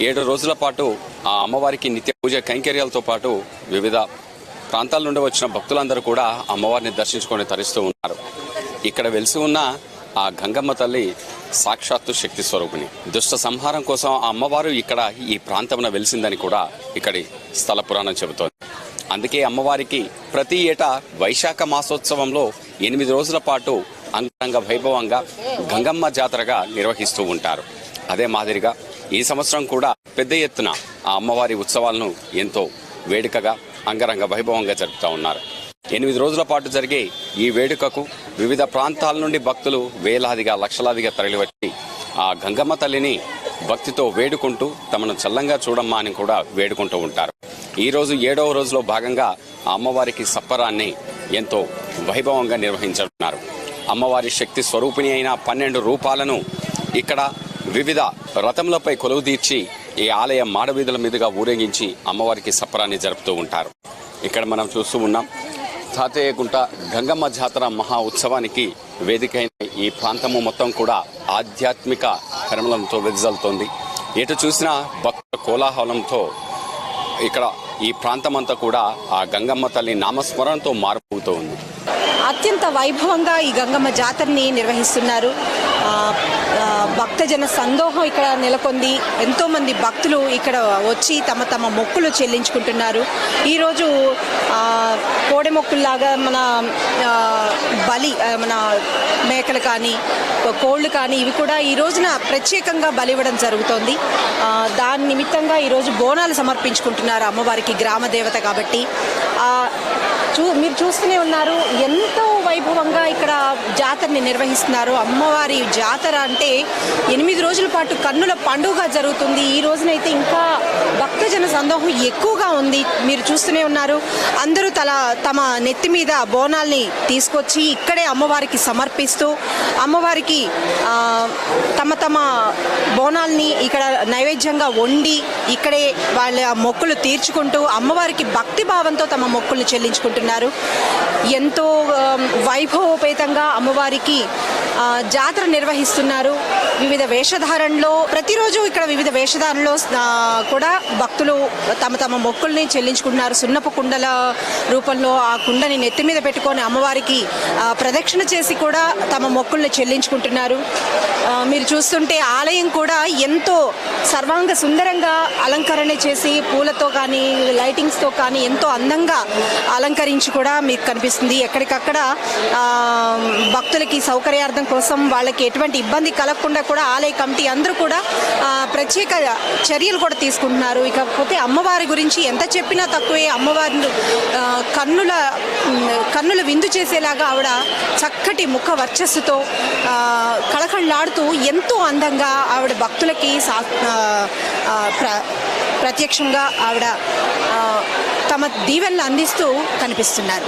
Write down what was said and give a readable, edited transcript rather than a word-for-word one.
7 రోజుల పాటు ఆ అమ్మవారికి నిత్య పూజ కైంకర్యాలతో పాటు వివిధ ప్రాంతాల నుండి వచ్చిన భక్తులందరూ కూడా అమ్మవారిని దర్శించుకొని తరిస్తూ ఉన్నారు. ఇక్కడ వెలిసి ఉన్న ఆ గంగమ్మ తల్లి సాక్షాత్తు శక్తి స్వరూపిణి. దుష్ట సంహారం కోసం ఆ అమ్మవారు ఇక్కడ ఈ ప్రాంతమున వెలిసిందని కూడా ఇక్కడి స్థల పురాణం చెబుతోంది. అందుకే అమ్మవారికి ప్రతి ఏటా వైశాఖ మాసోత్సవంలో 8 రోజుల పాటు అంగరంగ వైభవంగా గంగమ్మ జాతరగా నిర్వహిస్తూ ఉంటారు. అదే మాదిరిగా ఈ సంవత్సరం కూడా పెద్ద ఎత్తున ఆ అమ్మవారి ఉత్సవాలను ఎంతో వేడుకగా అంగరంగ వైభవంగా జరుపుతూ ఉన్నారు. 8 రోజుల పాటు జరిగే ఈ వేడుకకు వివిధ ప్రాంతాల నుండి భక్తులు వేలాదిగా లక్షలాదిగా తరలివచ్చి ఆ గంగమ్మ తల్లిని భక్తితో వేడుకుంటూ తమను చల్లంగా చూడమ్మా అని కూడా వేడుకుంటూ ఉంటారు. ఈ రోజు 7వ రోజులో భాగంగా ఆ అమ్మవారికి సప్పరాన్ని ఎంతో వైభవంగా నిర్వహించుతున్నారు. అమ్మవారి శక్తి స్వరూపిణి అయిన 12 రూపాలను ఇక్కడ వివిధ రథములపై కొలువు తీర్చి ఈ ఆలయ మాడవీధుల మీదుగా ఊరేగించి అమ్మవారికి సప్పరాన్ని జరుపుతూ ఉంటారు. ఇక్కడ మనం చూస్తూ ఉన్నాం తాతయ్యగుంట గంగమ్మ జాతర మహా ఉత్సవానికి వేదికైన ఈ ప్రాంతము మొత్తం కూడా ఆధ్యాత్మిక పరిమళంతో వెదజల్లుతోంది. ఎటు చూసినా భక్తుల కోలాహలంతో ఇక్కడ ఈ ప్రాంతమంతా కూడా ఆ గంగమ్మ తల్లి నామస్మరణతో మారిపోతూ ఉంది. అత్యంత వైభవంగా ఈ గంగమ్మ జాతరని నిర్వహిస్తున్నారు. భక్తజన సందోహం ఇక్కడ నెలకొంది. ఎంతోమంది భక్తులు ఇక్కడ వచ్చి తమ తమ మొక్కులు చెల్లించుకుంటున్నారు. ఈరోజు కోడె మొక్కుల్లాగా మన మేకలు కానీ కోళ్ళు కానీ ఇవి కూడా ఈ రోజున ప్రత్యేకంగా బలి ఇవ్వడం జరుగుతోంది. దాని నిమిత్తంగా ఈరోజు బోనాలు సమర్పించుకుంటున్నారు అమ్మవారికి, గ్రామ దేవత కాబట్టి. మీరు చూస్తూనే ఉన్నారు ఎంతో వైభవంగా ఇక్కడ జాతరని నిర్వహిస్తున్నారు. అమ్మవారి జాతర అంటే 8 రోజుల పాటు కన్నుల పండుగ జరుగుతుంది. ఈ రోజునైతే ఇంకా భక్తజన సందోహం ఎక్కువగా ఉంది. మీరు చూస్తూనే ఉన్నారు అందరూ తమ నెత్తి మీద బోనాల్ని తీసుకొచ్చి ఇక్కడే అమ్మవారికి సమర్పిస్తూ అమ్మవారికి తమ బోనాల్ని ఇక్కడ నైవేద్యంగా వండి ఇక్కడే వాళ్ళ మొక్కులు తీర్చుకుంటూ అమ్మవారికి భక్తి భావంతో తమ మొక్కులు చెల్లించుకుంటున్నారు. ఎంతో వైభవోపేతంగా అమ్మవారికి జాతర నిర్వహిస్తున్నారు. వివిధ వేషధారణలో ప్రతిరోజు ఇక్కడ వివిధ వేషధారణలో కూడా భక్తులు తమ మొక్కుల్ని చెల్లించుకుంటున్నారు. సున్నపు కుండల రూపంలో ఆ కుండని నెత్తి మీద పెట్టుకొని అమ్మవారికి ప్రదక్షిణ చేసి కూడా తమ మొక్కుల్ని చెల్లించుకుంటున్నారు. మీరు చూస్తుంటే ఆలయం కూడా ఎంతో సర్వాంగ సుందరంగా అలంకరణ చేసి పూలతో కానీ లైటింగ్స్తో కానీ ఎంతో అందంగా అలంకరించి కూడా మీకు కనిపిస్తుంది. ఎక్కడికక్కడ భక్తులకి సౌకర్యార్థం కోసం వాళ్ళకి ఎటువంటి ఇబ్బంది కలగకుండా కూడా ఆలయ కమిటీ అందరూ కూడా ప్రత్యేక చర్యలు కూడా తీసుకుంటున్నారు. ఇకపోతే అమ్మవారి గురించి ఎంత చెప్పినా తక్కువే. అమ్మవారిని కన్నుల విందు చేసేలాగా ఆవిడ చక్కటి ముఖ వర్చస్సుతో కళకళలాడుతూ ఎంతో అందంగా ఆవిడ భక్తులకి ప్రత్యక్షంగా ఆవిడ తమ దీవెనలు అందిస్తూ కనిపిస్తున్నారు.